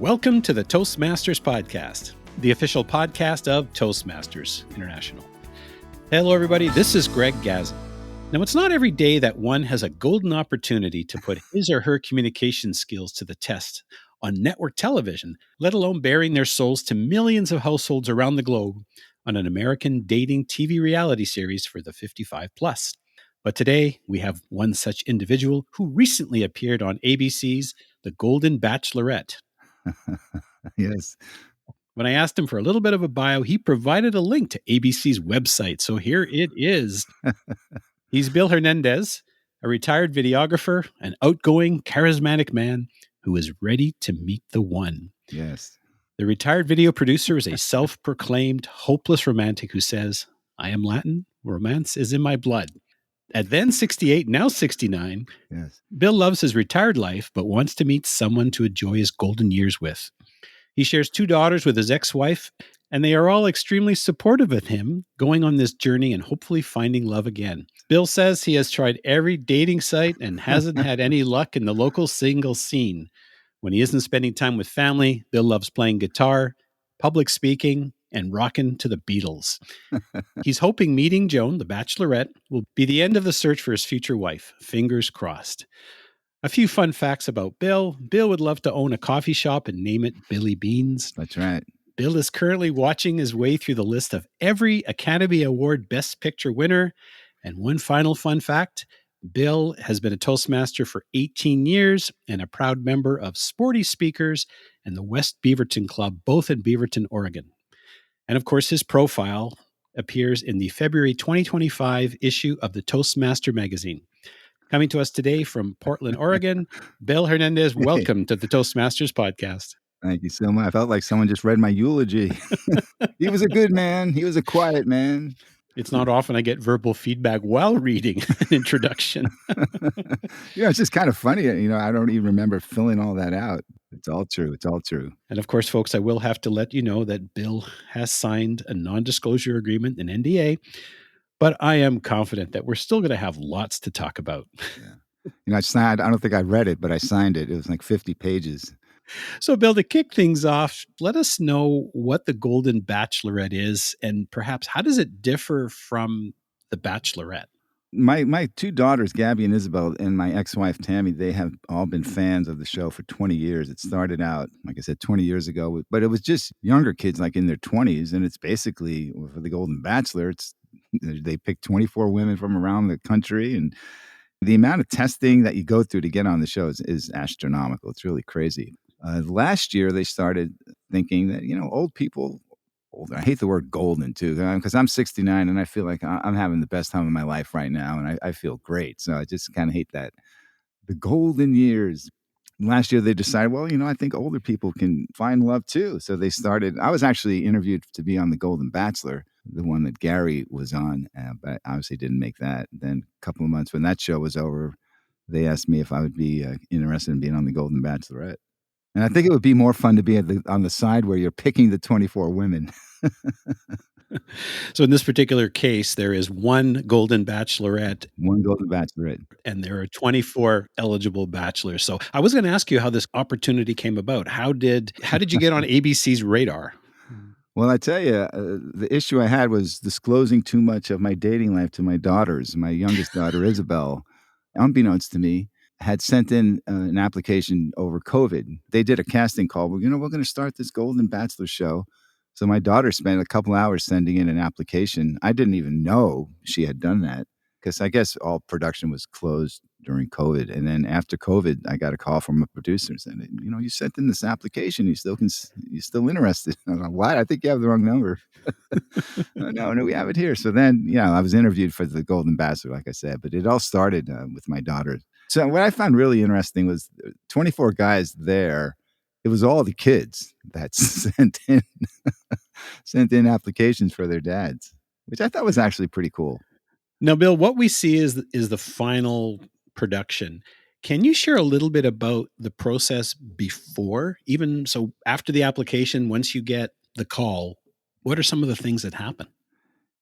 Welcome to the Toastmasters podcast, the official podcast of Toastmasters International. Hello, everybody. This is Greg Gazin. Now, it's not every day that one has a golden opportunity to put his or her communication skills to the test on network television, let alone bearing their souls to millions of households around the globe on an American dating TV reality series for the 55 plus. But today, we have one such individual who recently appeared on ABC's The Golden Bachelorette. Yes. When I asked him for a little bit of a bio, he provided a link to ABC's website. So here it is. He's Bill Hernandez, a retired videographer, an outgoing, charismatic man who is ready to meet the one. Yes. The retired video producer is a self-proclaimed hopeless romantic who says, "I am Latin, romance is in my blood." At then 68, now 69, Yes. Bill loves his retired life, but wants to meet someone to enjoy his golden years with. He shares 2 daughters with his ex-wife, and they are all extremely supportive of him going on this journey and hopefully finding love again. Bill says he has tried every dating site and hasn't had any luck in the local single scene. When he isn't spending time with family, Bill loves playing guitar, public speaking, and rocking to the Beatles. He's hoping meeting Joan, the Bachelorette, will be the end of the search for his future wife. Fingers crossed. A few fun facts about Bill. Bill would love to own a coffee shop and name it Billy Beans. That's right. Bill is currently watching his way through the list of every Academy Award Best Picture winner. And one final fun fact, Bill has been a Toastmaster for 18 years and a proud member of Sporty Speakers and the West Beaverton Club, both in Beaverton, Oregon. And of course, his profile appears in the February 2025 issue of the Toastmaster magazine. Coming to us today from Portland, Oregon, Bill Hernandez, welcome to the Toastmasters podcast. Thank you so much. I felt like someone just read my eulogy. He was a good man. He was a quiet man. It's not often I get verbal feedback while reading an introduction. It's just kind of funny. I don't even remember filling all that out. It's all true. It's all true. And of course, folks, I will have to let you know that Bill has signed a non-disclosure agreement, an NDA, but I am confident that we're still going to have lots to talk about. Yeah. I signed, I don't think I read it, but I signed it. It was like 50 pages. So, Bill, to kick things off, let us know what the Golden Bachelorette is and perhaps how does it differ from the Bachelorette? My 2 daughters, Gabby and Isabel, and my ex-wife, Tammy, they have all been fans of the show for 20 years. It started out, like I said, 20 years ago, but it was just younger kids, like in their 20s. And it's basically, for the Golden Bachelor, they pick 24 women from around the country. And the amount of testing that you go through to get on the show is astronomical. It's really crazy. Last year, they started thinking that, old people, I hate the word golden too, because I'm 69 and I feel like I'm having the best time of my life right now. And I feel great. So I just kind of hate that. The golden years. Last year, they decided, well, I think older people can find love too. So they started, I was actually interviewed to be on The Golden Bachelor, the one that Gary was on, but I obviously didn't make that. Then a couple of months when that show was over, they asked me if I would be interested in being on The Golden Bachelorette. And I think it would be more fun to be on the side where you're picking the 24 women. So in this particular case, there is one Golden Bachelorette. One Golden Bachelorette. And there are 24 eligible bachelors. So I was going to ask you how this opportunity came about. How did you get on ABC's radar? Well, I tell you, the issue I had was disclosing too much of my dating life to my daughters. My youngest daughter, Isabel, unbeknownst to me, had sent in an application over COVID. They did a casting call. Well, we're going to start this Golden Bachelor show. So my daughter spent a couple hours sending in an application. I didn't even know she had done that because I guess all production was closed during COVID. And then after COVID, I got a call from a producer saying, you sent in this application. You still interested? I was like, what? I think you have the wrong number. No, we have it here. So then, I was interviewed for the Golden Bachelor, like I said, but it all started with my daughter. So what I found really interesting was 24 guys there. It was all the kids that sent in applications for their dads, which I thought was actually pretty cool. Now, Bill, what we see is the final production. Can you share a little bit about the process before, even so after the application, once you get the call, what are some of the things that happen?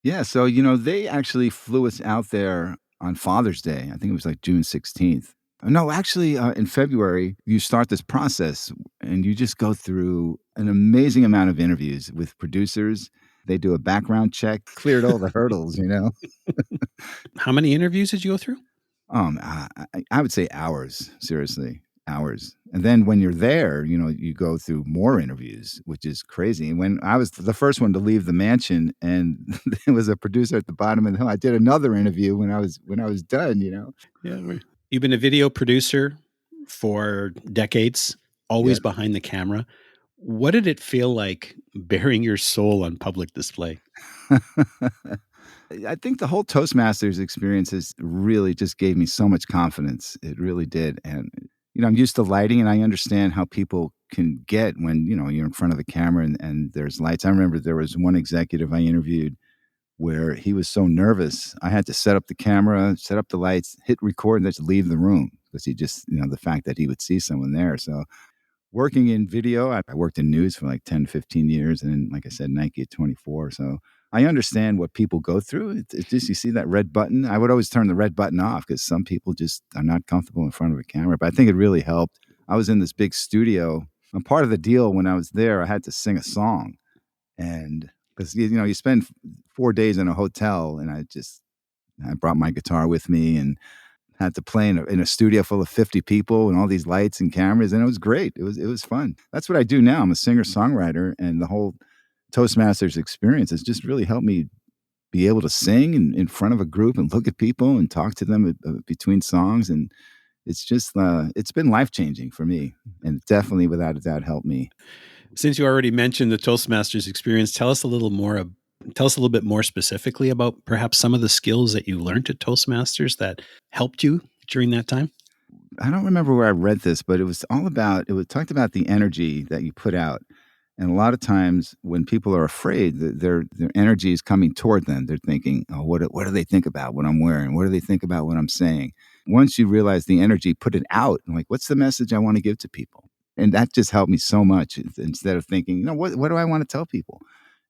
Yeah, so, they actually flew us out there on Father's Day. I think it was like June 16th. No, actually, in February, you start this process, and you just go through an amazing amount of interviews with producers. They do a background check, cleared all the hurdles, you know? How many interviews did you go through? I would say hours, seriously, hours. And then when you're there, you know, you go through more interviews, which is crazy. And when I was the first one to leave the mansion, and there was a producer at the bottom of the hill, I did another interview when I was done, you know? Yeah. You've been a video producer for decades, Yeah. always behind the camera. What did it feel like bearing your soul on public display? I think the whole Toastmasters experience has really just gave me so much confidence. It really did. And, you know, I'm used to lighting and I understand how people can get when, you know, you're in front of a camera and there's lights. I remember there was one executive I interviewed where he was so nervous. I had to set up the camera, set up the lights, hit record, and just leave the room because he just, you know, the fact that he would see someone there. So, working in video, I worked in news for like 10, 15 years. And then, like I said, Nike at 24. So I understand what people go through. It's just, you see that red button. I would always turn the red button off because some people just are not comfortable in front of a camera. But I think it really helped. I was in this big studio. And part of the deal when I was there, I had to sing a song. And because, you know, you spend 4 days in a hotel, and I brought my guitar with me and had to play in a studio full of 50 people and all these lights and cameras, and it was great. It was fun. That's what I do now. I'm a singer-songwriter, and the whole Toastmasters experience has just really helped me be able to sing in front of a group and look at people and talk to them between songs, and it's just, it's been life-changing for me, and definitely, without a doubt, helped me. Since you already mentioned the Toastmasters experience, tell us a little bit more specifically about perhaps some of the skills that you learned at Toastmasters that helped you during that time. I don't remember where I read this, but it was talked about the energy that you put out. And a lot of times when people are afraid, their energy is coming toward them. They're thinking, "Oh, what do they think about what I'm wearing? What do they think about what I'm saying?" Once you realize the energy, put it out. Like, what's the message I want to give to people? And that just helped me so much. Instead of thinking, you know, what do I want to tell people?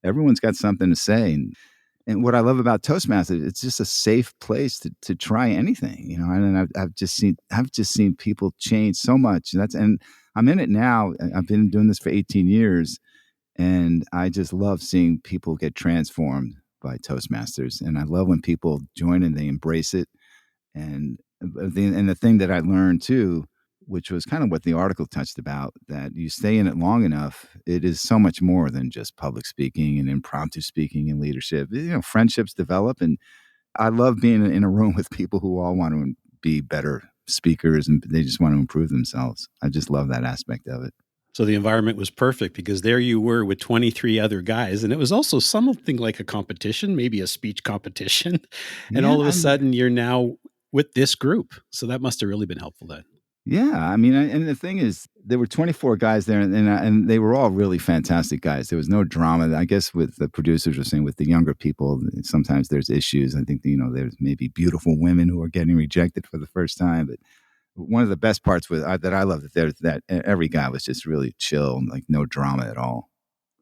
Everyone's got something to say, and what I love about Toastmasters, it's just a safe place to try anything, you know. And I've just seen people change so much. And I'm in it now. I've been doing this for 18 years, and I just love seeing people get transformed by Toastmasters. And I love when people join and they embrace it. And the thing that I learned too, which was kind of what the article touched about, that you stay in it long enough, it is so much more than just public speaking and impromptu speaking and leadership. You know, friendships develop, and I love being in a room with people who all want to be better speakers and they just want to improve themselves. I just love that aspect of it. So the environment was perfect because there you were with 23 other guys. And it was also something like a competition, maybe a speech competition. And Yeah, all of a sudden you're now with this group. So that must have really been helpful then. yeah, I mean, and the thing is, there were 24 guys there, and they were all really fantastic guys. There was no drama. I guess with the producers were saying with the younger people, sometimes there's issues. I think, you know, there's maybe beautiful women who are getting rejected for the first time. But one of the best parts that I love that every guy was just really chill and like no drama at all.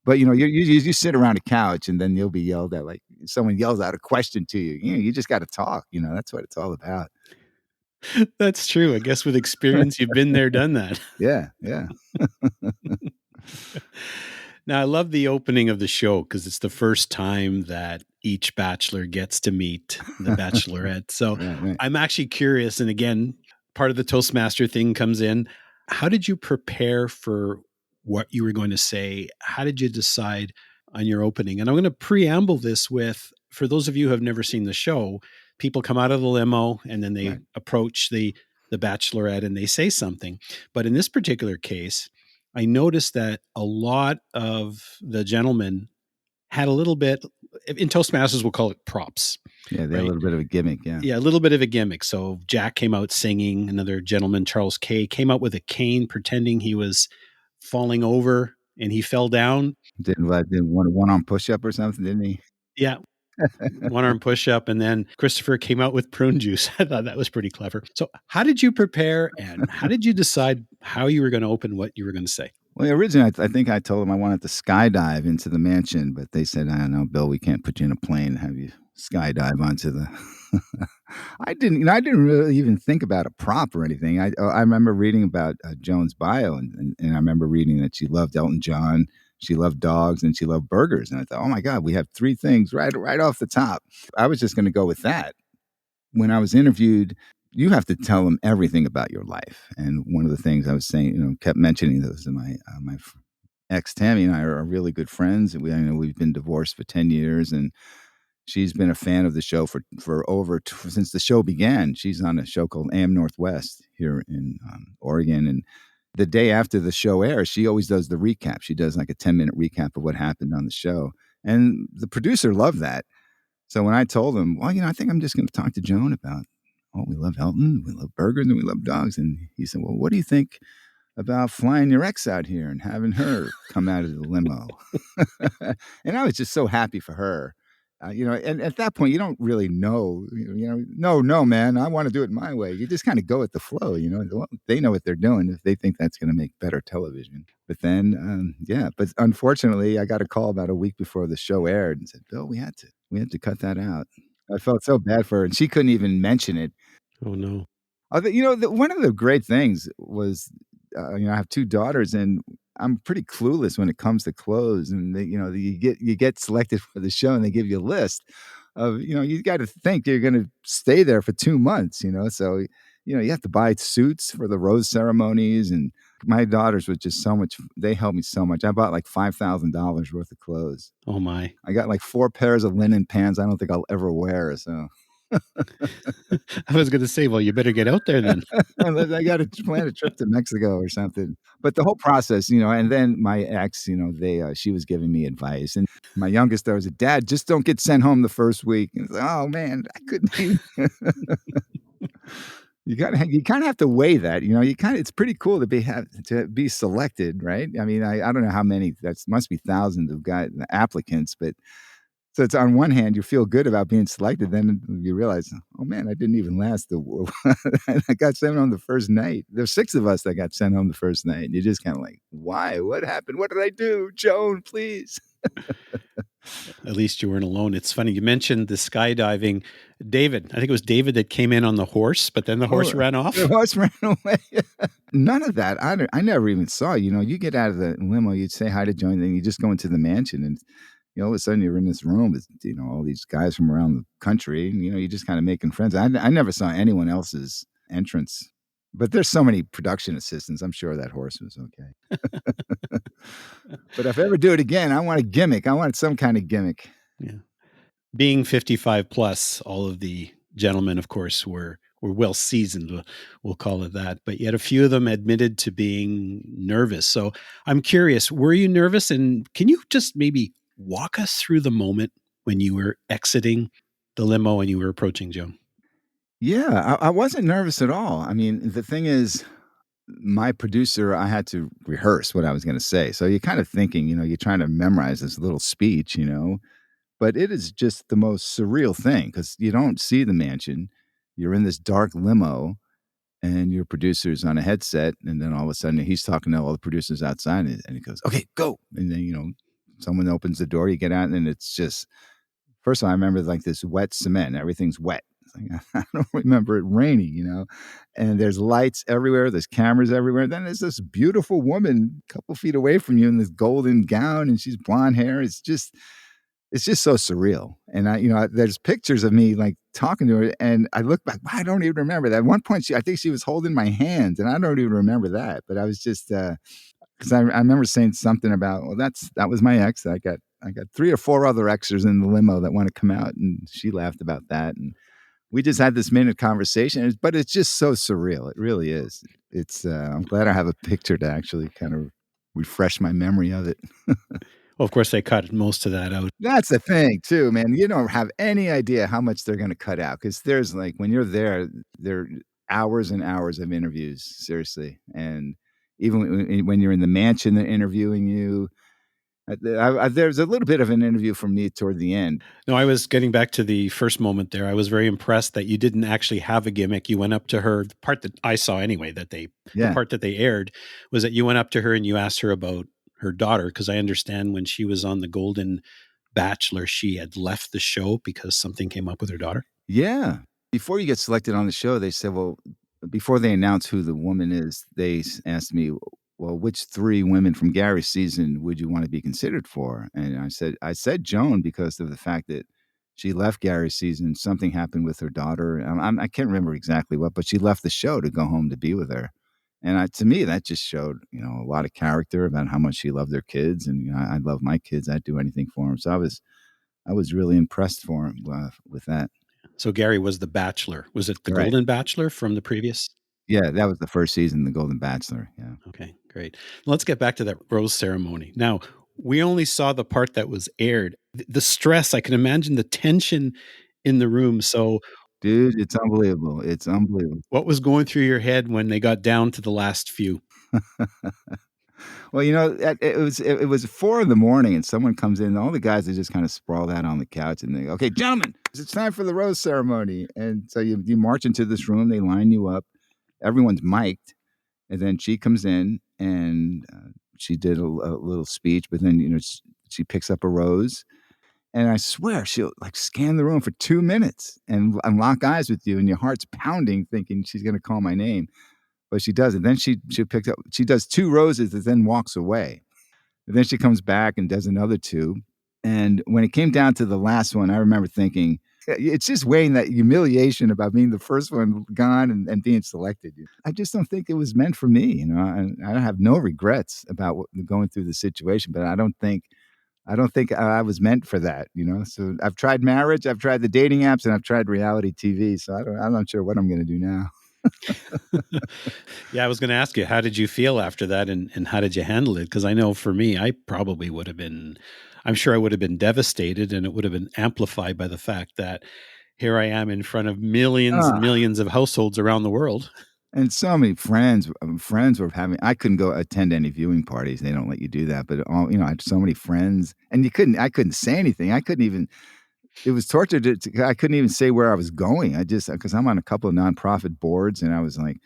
But you know, you sit around a couch and then you'll be yelled at, like someone yells out a question to you. You know, you just got to talk. You know, that's what it's all about. That's true. I guess with experience, you've been there, done that. Yeah, yeah. Now, I love the opening of the show because it's the first time that each bachelor gets to meet the bachelorette. So Right, right. I'm actually curious. And again, part of the Toastmaster thing comes in. How did you prepare for what you were going to say? How did you decide on your opening? And I'm going to preamble this with, for those of you who have never seen the show, people come out of the limo and then they Right. approach the bachelorette and they say something. But in this particular case, I noticed that a lot of the gentlemen had a little bit, in Toastmasters, we'll call it props, Yeah, they had a right? little bit of a gimmick, yeah. Yeah, a little bit of a gimmick. So Jack came out singing. Another gentleman, Charles K, came out with a cane pretending he was falling over and he fell down. Did one-arm push-up or something, didn't he? Yeah, one arm push up. And then Christopher came out with prune juice. I thought that was pretty clever. So, how did you prepare and how did you decide how you were going to open what you were going to say? Well, originally, I think I told them I wanted to skydive into the mansion, but they said, "I don't know, Bill, we can't put you in a plane and have you skydive onto the. I didn't really even think about a prop or anything. I remember reading about Joan's bio, and I remember reading that she loved Elton John, she loved dogs, and she loved burgers. And I thought, oh my God, we have three things right off the top. I was just going to go with that. When I was interviewed, you have to tell them everything about your life. And one of the things I was saying, kept mentioning those in my ex Tammy and I are really good friends. And we've been divorced for 10 years, and she's been a fan of the show for since the show began. She's on a show called AM Northwest here in Oregon. And the day after the show airs, she always does the recap. She does like a 10-minute recap of what happened on the show. And the producer loved that. So when I told him, well, I think I'm just going to talk to Joan about, we love Elton, we love burgers, and we love dogs. And he said, well, what do you think about flying your ex out here and having her come out of the limo? And I was just so happy for her. And at that point, you don't really know, no, man, I want to do it my way. You just kind of go with the flow, Well, they know what they're doing if they think that's going to make better television. But then, but unfortunately, I got a call about a week before the show aired and said, Bill, we had to cut that out. I felt so bad for her, and she couldn't even mention it. Oh, no. One of the great things was, I have two daughters, and I'm pretty clueless when it comes to clothes. And you get selected for the show, and they give you a list of, you got to think you're going to stay there for 2 months. So you have to buy suits for the rose ceremonies, and my daughters were just so much. They helped me so much. I bought like $5,000 worth of clothes. Oh, my. I got like 4 pairs of linen pants I don't think I'll ever wear. So. I was going to say, well, you better get out there then. I got to plan a trip to Mexico or something. But the whole process, and then my ex, she was giving me advice. And my youngest daughter said, Dad, just don't get sent home the first week. And like, oh man, I couldn't even. You kind of have to weigh that, it's pretty cool to be selected, right? I mean, I don't know how many, must be thousands of applicants, but so it's on one hand, you feel good about being selected. Then you realize, oh man, I didn't even last I got sent home the first night. There's 6 of us that got sent home the first night. And you're just kind of like, why? What happened? What did I do? Joan, please. At least you weren't alone. It's funny. You mentioned the skydiving. David, I think it was David that came in on the horse, but then the horse ran off. The horse ran away. None of that. I never even saw, you get out of the limo, you'd say hi to Joan, then you just go into the mansion, and all of a sudden you're in this room with, all these guys from around the country, and, you're just kind of making friends. I never saw anyone else's entrance, but there's so many production assistants. I'm sure that horse was okay. But if I ever do it again, I want a gimmick. I want some kind of gimmick. Yeah. Being 55 plus, all of the gentlemen, of course, were well seasoned, we'll call it that. But yet a few of them admitted to being nervous. So I'm curious, were you nervous? And can you just maybe walk us through the moment when you were exiting the limo and you were approaching Joan? Yeah, I wasn't nervous at all. I mean, the thing is, my producer, I had to rehearse what I was going to say. So you're kind of thinking, you're trying to memorize this little speech, but it is just the most surreal thing because you don't see the mansion. You're in this dark limo, and your producer's on a headset, and then all of a sudden he's talking to all the producers outside, and he goes, okay, go. And then, someone opens the door, you get out, and it's just, first of all, I remember like this wet cement. Everything's wet. It's like, I don't remember it raining, and there's lights everywhere. There's cameras everywhere. Then there's this beautiful woman a couple feet away from you in this golden gown, and she's blonde hair. It's just so surreal. And there's pictures of me like talking to her, and I look back, I don't even remember that. At one point, I think she was holding my hand, and I don't even remember that. But I was just, because I remember saying something about, well, that was my ex. I got 3 or 4 other exes in the limo that want to come out, and she laughed about that. And we just had this minute conversation, but it's just so surreal. It really is. It's, I'm glad I have a picture to actually kind of refresh my memory of it. Well, of course, they cut most of that out. That's the thing too, man. You don't have any idea how much they're going to cut out, because there's like, when you're there are hours and hours of interviews, seriously. And even when you're in the mansion, they're interviewing you. There's a little bit of an interview from me toward the end. No, I was getting back to the first moment there. I was very impressed that you didn't actually have a gimmick. You went up to her. The part that I saw anyway, the part that they aired was that you went up to her and you asked her about her daughter, because I understand when she was on the Golden Bachelor, she had left the show because something came up with her daughter? Yeah. Before you get selected on the show, they said, well, before they announce who the woman is, they asked me, well, which 3 women from Gary's season would you want to be considered for? And I said Joan because of the fact that she left Gary's season. Something happened with her daughter. I can't remember exactly what, but she left the show to go home to be with her. And to me, that just showed, a lot of character about how much she loved her kids. And I love my kids. I'd do anything for them. So I was really impressed for him with that. So Gary was the Bachelor. Was it the Right. Golden Bachelor from the previous? Yeah, that was the first season, The Golden Bachelor, yeah. Okay, great. Let's get back to that rose ceremony. Now, we only saw the part that was aired. The stress, I can imagine the tension in the room. So, Dude, it's unbelievable, it's unbelievable. what was going through your head when they got down to the last few? Well, it was 4 in the morning and someone comes in, and all the guys are just kinda sprawled out on the couch, and they go, "Okay, gentlemen, it's time for the rose ceremony." And so you march into this room, they line you up, everyone's mic'd, and then she comes in, and, she did a little speech, but then, she picks up a rose. And I swear she'll like scan the room for 2 minutes and lock eyes with you, and your heart's pounding thinking she's gonna call my name, but she doesn't. Then she does 2 roses and then walks away. And then she comes back and does another 2. And when it came down to the last one, I remember thinking, it's just weighing that humiliation about being the first one gone and being selected. I just don't think it was meant for me, and I have no regrets about going through the situation, but I don't think I was meant for that. So I've tried marriage, I've tried the dating apps, and I've tried reality TV. So I'm not sure what I'm gonna do now. Yeah, I was going to ask you, how did you feel after that and how did you handle it? Because I know for me, I probably would have been, I'm sure I would have been devastated and it would have been amplified by the fact that here I am in front of millions and Ah, millions of households around the world. and so many friends were having. I couldn't go attend any viewing parties. They don't let you do that. But I had so many friends, and I couldn't say anything. I couldn't even. It was torture. I couldn't even say where I was going. I just because I'm on a couple of nonprofit boards, and I was like,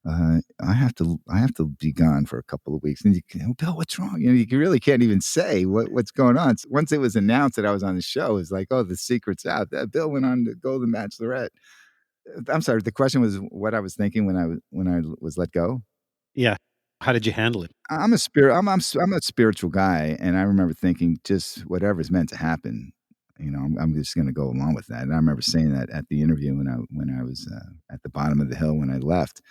I have to be gone for a couple of weeks. And "Oh, Bill, what's wrong?" You really can't even say what's going on. Once it was announced that I was on the show, it was like, oh, the secret's out. That Bill went on the Golden Bachelorette. I'm sorry. The question was what I was thinking when I was let go. Yeah. How did you handle it? I'm a spirit. I'm a spiritual guy, and I remember thinking, just whatever's meant to happen. I'm just going to go along with that. And I remember saying that at the interview when I was at the bottom of the hill when I left.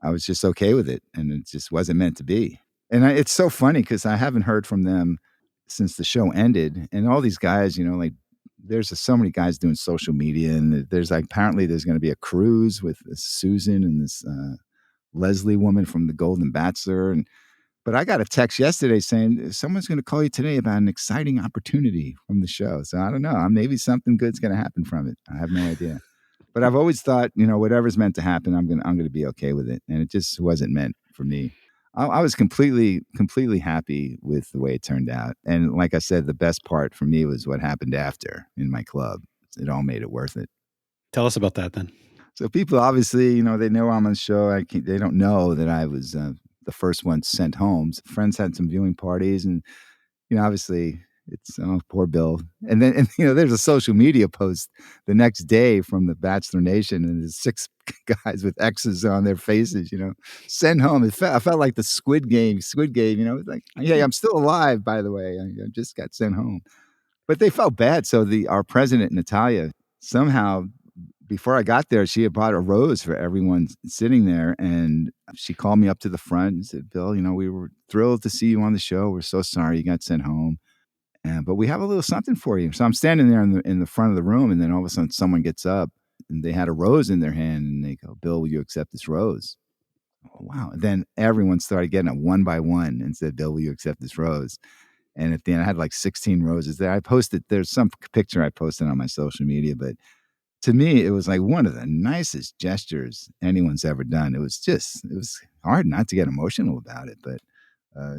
I was just okay with it, and it just wasn't meant to be. And it's so funny because I haven't heard from them since the show ended, and all these guys, like there's so many guys doing social media, and there's like apparently there's going to be a cruise with this Susan and this Leslie woman from the Golden Bachelor, but I got a text yesterday saying someone's going to call you today about an exciting opportunity from the show. So I don't know. Maybe something good's going to happen from it. I have no idea. But I've always thought, whatever's meant to happen, I'm gonna be okay with it, and it just wasn't meant for me. I was completely happy with the way it turned out, and like I said, the best part for me was what happened after in my club. It all made it worth it. Tell us about that then. So people obviously, they know I'm on the show. They don't know that I was the first one sent home. Friends had some viewing parties, and obviously it's oh poor Bill. And then there's a social media post the next day from the Bachelor Nation, and there's 6 guys with X's on their faces. Send home. I felt like the Squid Game. Squid Game. It's like, hey, I'm still alive, by the way. I just got sent home. But they felt bad. So our president Natalia somehow before I got there, she had brought a rose for everyone sitting there, and she called me up to the front and said, "Bill, we were thrilled to see you on the show. We're so sorry you got sent home, but we have a little something for you." So I'm standing there in the front of the room, and then all of a sudden, someone gets up, and they had a rose in their hand, and they go, "Bill, will you accept this rose?" Oh, wow! And then everyone started getting it one by one and said, "Bill, will you accept this rose?" And at the end, I had like 16 roses there. There's some picture I posted on my social media, but to me, it was like one of the nicest gestures anyone's ever done. It was hard not to get emotional about it, but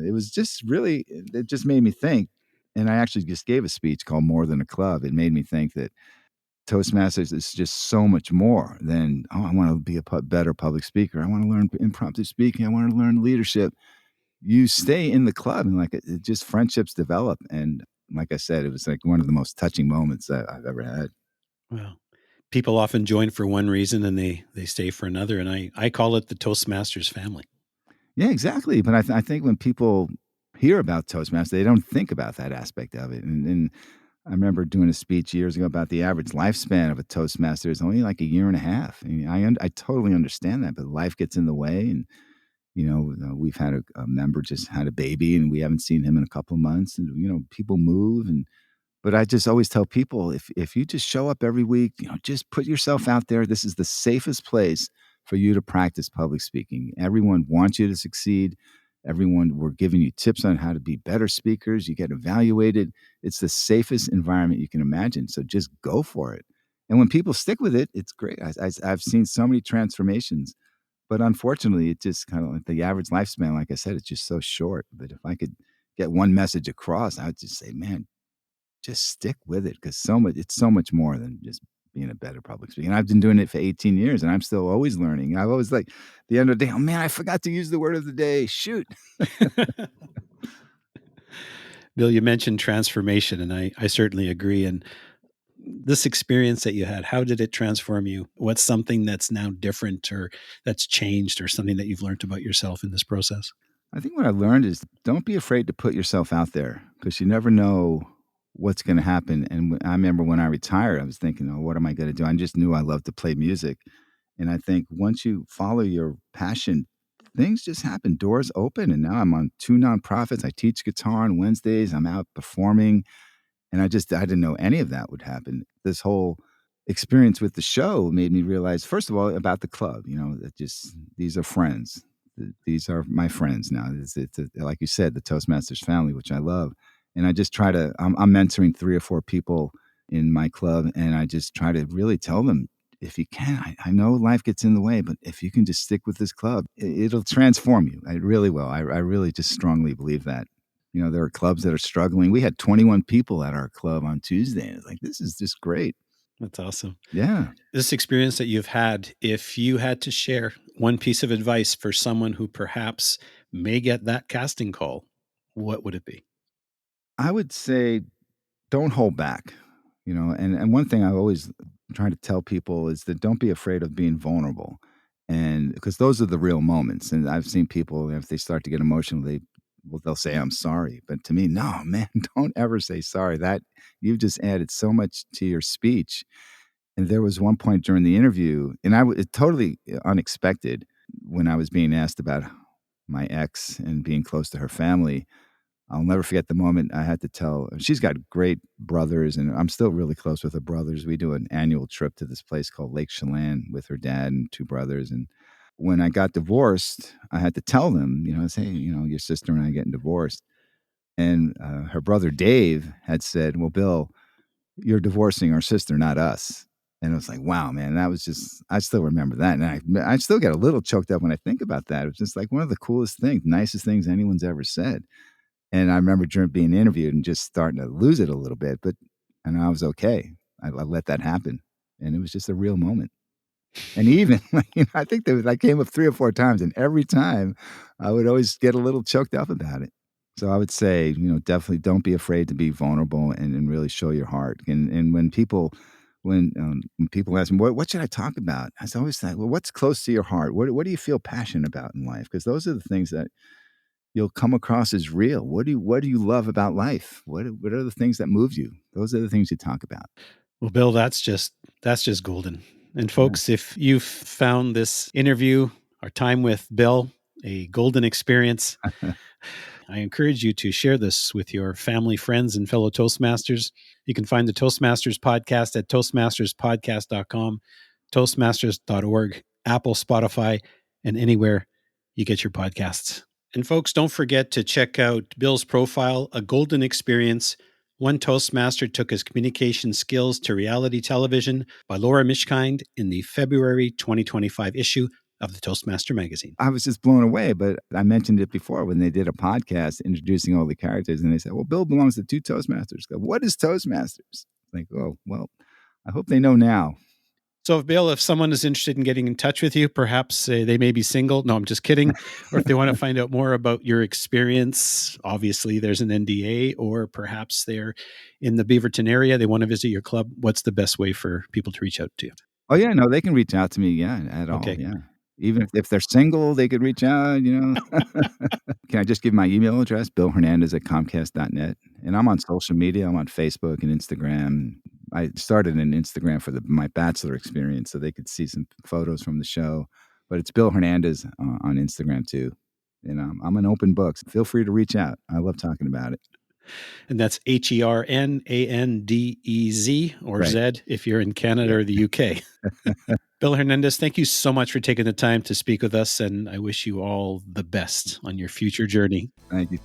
it was just really, it just made me think. And I actually just gave a speech called More Than a Club. It made me think that Toastmasters is just so much more than, oh, I want to be a better public speaker. I want to learn impromptu speaking. I want to learn leadership. You stay in the club and like it just friendships develop. And like I said, it was like one of the most touching moments that I've ever had. Well, people often join for one reason and they stay for another, and I call it the Toastmasters family. Yeah, exactly. But I think when people hear about Toastmasters, they don't think about that aspect of it. And I remember doing a speech years ago about the average lifespan of a Toastmaster is only like a year and a half. And I totally understand that, but life gets in the way. And, we've had a member just had a baby and we haven't seen him in a couple of months. And, people move. But I just always tell people if you just show up every week, just put yourself out there. This is the safest place for you to practice public speaking. Everyone wants you to succeed. Everyone, we're giving you tips on how to be better speakers. You get evaluated. It's the safest environment you can imagine. So just go for it. And when people stick with it, it's great. I've seen so many transformations, but unfortunately, it just kind of like the average lifespan, like I said, it's just so short. But if I could get one message across, I would just say, man, just stick with it because it's so much more than just being a better public speaker. And I've been doing it for 18 years and I'm still always learning. I've always like the end of the day, oh man, I forgot to use the word of the day. Shoot. Bill, you mentioned transformation, and I certainly agree. And this experience that you had, how did it transform you? What's something that's now different or that's changed or something that you've learned about yourself in this process? I think what I learned is don't be afraid to put yourself out there because you never know what's going to happen. And I remember when I retired, I was thinking, oh, what am I going to do? I just knew I loved to play music. And I think once you follow your passion, things just happen. Doors open. And now I'm on 2 nonprofits. I teach guitar on Wednesdays. I'm out performing. And I didn't know any of that would happen. This whole experience with the show made me realize, first of all, about the club, that just these are friends. These are my friends now. It's like you said, the Toastmasters family, which I love. And I just try to, I'm mentoring 3 or 4 people in my club. And I just try to really tell them, if you can, I know life gets in the way, but if you can just stick with this club, it'll transform you. It really will. I really just strongly believe that. There are clubs that are struggling. We had 21 people at our club on Tuesday. And it's like, this is just great. That's awesome. Yeah. This experience that you've had, if you had to share one piece of advice for someone who perhaps may get that casting call, what would it be? I would say don't hold back, and one thing I always try to tell people is that don't be afraid of being vulnerable. And because those are the real moments. And I've seen people, if they start to get emotional, they'll say, I'm sorry. But to me, no, man, don't ever say sorry. That you've just added so much to your speech. And there was one point during the interview, and it totally unexpected when I was being asked about my ex and being close to her family. I'll never forget the moment I had to tell she's got great brothers, and I'm still really close with her brothers. We do an annual trip to this place called Lake Chelan with her dad and 2 brothers, and when I got divorced, I had to tell them, say, your sister and I are getting divorced, and, her brother Dave had said, "Well, Bill, you're divorcing our sister, not us." And it was like, wow, man, that was just I still remember that, and I still get a little choked up when I think about that. It was just like one of the coolest things, nicest things anyone's ever said. And I remember during being interviewed and just starting to lose it a little bit, and I was okay. I let that happen, and it was just a real moment. And even, I think that came up 3 or 4 times, and every time, I would always get a little choked up about it. So I would say, definitely don't be afraid to be vulnerable and really show your heart. And when people ask me, "What should I talk about?" I always say, "Well, what's close to your heart? What do you feel passionate about in life?" Because those are the things that you'll come across as real. What do you love about life? What are the things that move you? Those are the things you talk about. Well, Bill, that's just golden. And Yeah. folks, if you've found this interview, our time with Bill, a golden experience, I encourage you to share this with your family, friends, and fellow Toastmasters. You can find the Toastmasters podcast at toastmasterspodcast.com, toastmasters.org, Apple, Spotify, and anywhere you get your podcasts. And folks, don't forget to check out Bill's profile, A Golden Experience. One Toastmaster took his communication skills to reality television by Laura Mishkind in the February 2025 issue of the Toastmaster magazine. I was just blown away, but I mentioned it before when they did a podcast introducing all the characters, and they said, "Well, Bill belongs to 2 Toastmasters." Go, what is Toastmasters? Like, oh, well, I hope they know now. So, Bill, if someone is interested in getting in touch with you, perhaps they may be single. No, I'm just kidding. Or if they want to find out more about your experience, obviously there's an NDA, or perhaps they're in the Beaverton area, they want to visit your club. What's the best way for people to reach out to you? Oh, yeah, no, they can reach out to me, yeah, at all, Okay. yeah. Even if they're single, they could reach out, you know? Can I just give my email address? billhernandez@comcast.net, and I'm on social media, I'm on Facebook and Instagram. I started an Instagram for my bachelor experience so they could see some photos from the show, but it's Bill Hernandez on Instagram too, and I'm an open book. Feel free to reach out. I love talking about it. And that's HERNANDEZ or Right. Z if you're in Canada Yeah. or the UK. Bill Hernandez, thank you so much for taking the time to speak with us. And I wish you all the best on your future journey. Thank you.